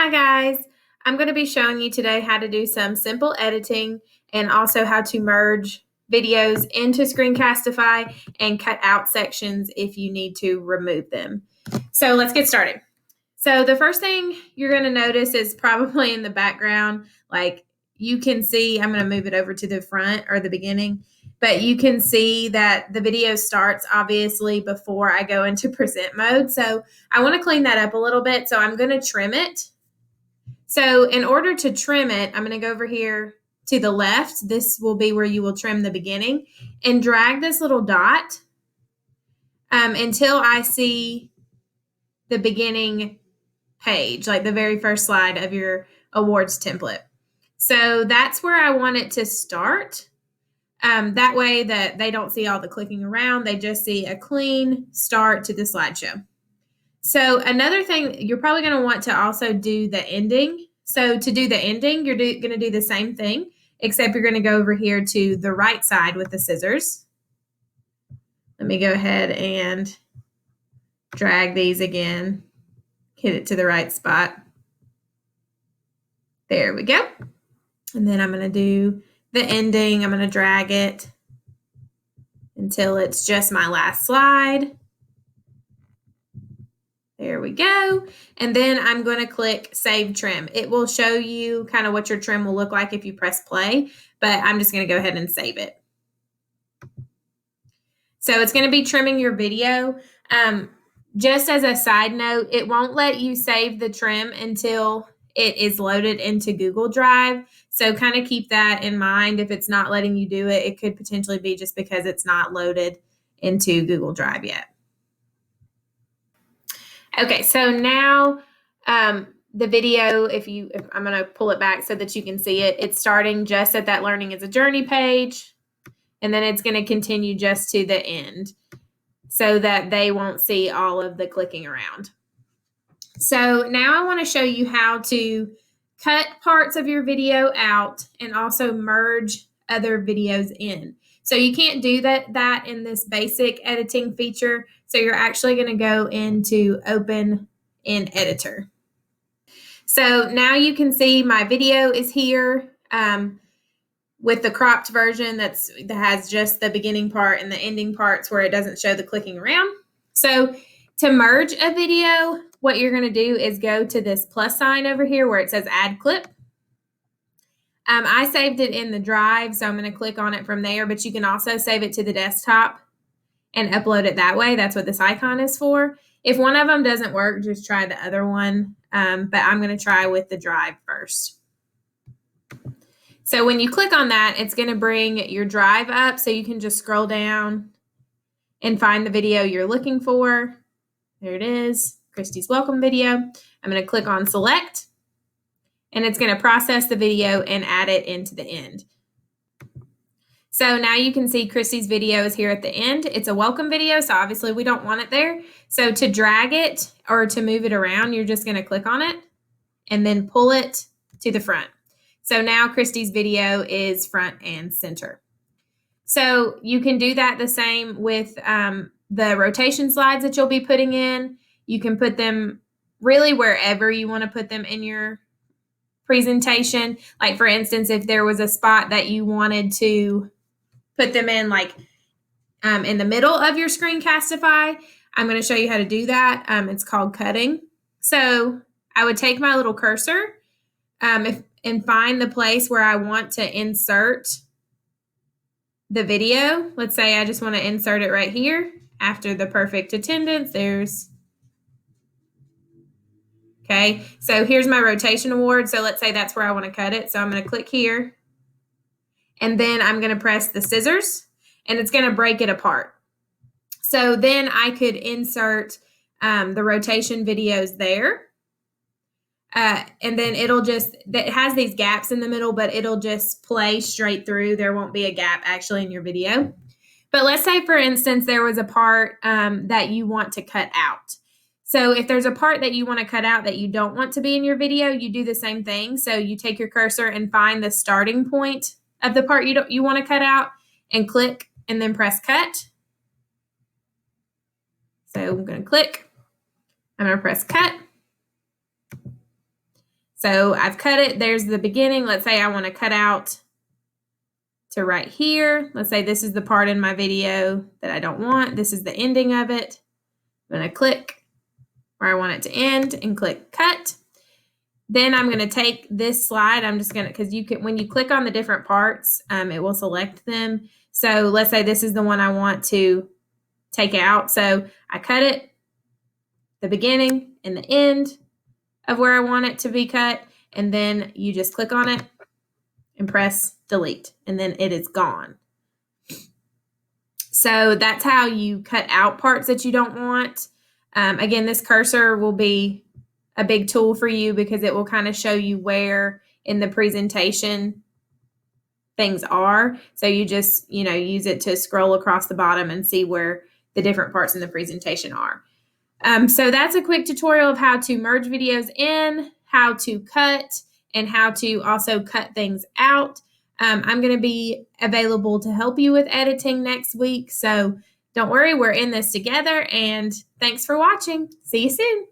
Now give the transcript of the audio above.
Hi guys, I'm going to be showing you today how to do some simple editing and also how to merge videos into Screencastify and cut out sections if you need to remove them. So let's get started. So the first thing you're going to notice is probably in the background, like you can see, I'm going to move it over to the front or the beginning, but you can see that the video starts obviously before I go into present mode. So I want to clean that up a little bit. So I'm going to trim it. So in order to trim it, I'm going to go over here to the left. This will be where you will trim the beginning and drag this little dot until I see the beginning page, like the very first slide of your awards template. So that's where I want it to start. That way that they don't see all the clicking around. They just see a clean start to the slideshow. So another thing, you're probably going to want to also do the ending. So to do the ending, you're going to do the same thing, except you're going to go over here to the right side with the scissors. Let me go ahead and drag these again, hit it to the right spot. There we go. And then I'm going to do the ending. I'm going to drag it until it's just my last slide. There we go. And then I'm going to click Save Trim. It will show you kind of what your trim will look like if you press play, but I'm just going to go ahead and save it. So it's going to be trimming your video. Just as a side note, it won't let you save the trim until it is loaded into Google Drive. So kind of keep that in mind. If it's not letting you do it, it could potentially be just because it's not loaded into Google Drive yet. Okay, so now the video, if I'm going to pull it back so that you can see it, it's starting just at that Learning is a Journey page, and then it's going to continue just to the end so that they won't see all of the clicking around. So now I want to show you how to cut parts of your video out and also merge other videos in. So you can't do that in this basic editing feature. So you're actually going to go into Open in Editor. So now you can see my video is here with the cropped version that has just the beginning part and the ending parts where it doesn't show the clicking around. So to merge a video, what you're going to do is go to this plus sign over here where it says Add Clip. I saved it in the drive, so I'm going to click on it from there, but you can also save it to the desktop and upload it that way. That's what this icon is for. If one of them doesn't work, just try the other one, but I'm going to try with the drive first. So when you click on that, it's going to bring your drive up, so you can just scroll down and find the video you're looking for. There it is, Christy's welcome video. I'm going to click on Select, and it's going to process the video and add it into the end. So now you can see Christy's video is here at the end. It's a welcome video, so obviously we don't want it there. So to drag it or to move it around, you're just going to click on it and then pull it to the front. So now Christy's video is front and center. So you can do that the same with the rotation slides that you'll be putting in. You can put them really wherever you want to put them in your presentation. Like for instance, if there was a spot that you wanted to put them in, like in the middle of your Screencastify, I'm going to show you how to do that. It's called cutting. So I would take my little cursor and find the place where I want to insert the video. Let's say I just want to insert it right here after the perfect attendance. Okay, so here's my rotation award. So let's say that's where I want to cut it. So I'm going to click here, and then I'm going to press the scissors, and it's going to break it apart. So then I could insert the rotation videos there. And then it has these gaps in the middle, but it'll just play straight through. There won't be a gap actually in your video. But let's say, for instance, there was a part that you want to cut out. So if there's a part that you want to cut out that you don't want to be in your video, you do the same thing. So you take your cursor and find the starting point of the part you want to cut out and click and then press cut. So I'm going to click. I'm going to press cut. So I've cut it. There's the beginning. Let's say I want to cut out to right here. Let's say this is the part in my video that I don't want. This is the ending of it. I'm going to click where I want it to end and click cut. Then I'm going to take this slide. I'm just going to, because you can, when you click on the different parts, it will select them. So let's say this is the one I want to take out. So I cut it, the beginning and the end of where I want it to be cut. And then you just click on it and press delete, and then it is gone. So that's how you cut out parts that you don't want. Again, this cursor will be a big tool for you because it will kind of show you where in the presentation things are. So you just, use it to scroll across the bottom and see where the different parts in the presentation are. So that's a quick tutorial of how to merge videos in, how to cut, and how to also cut things out. I'm going to be available to help you with editing next week. So don't worry, we're in this together, and thanks for watching. See you soon.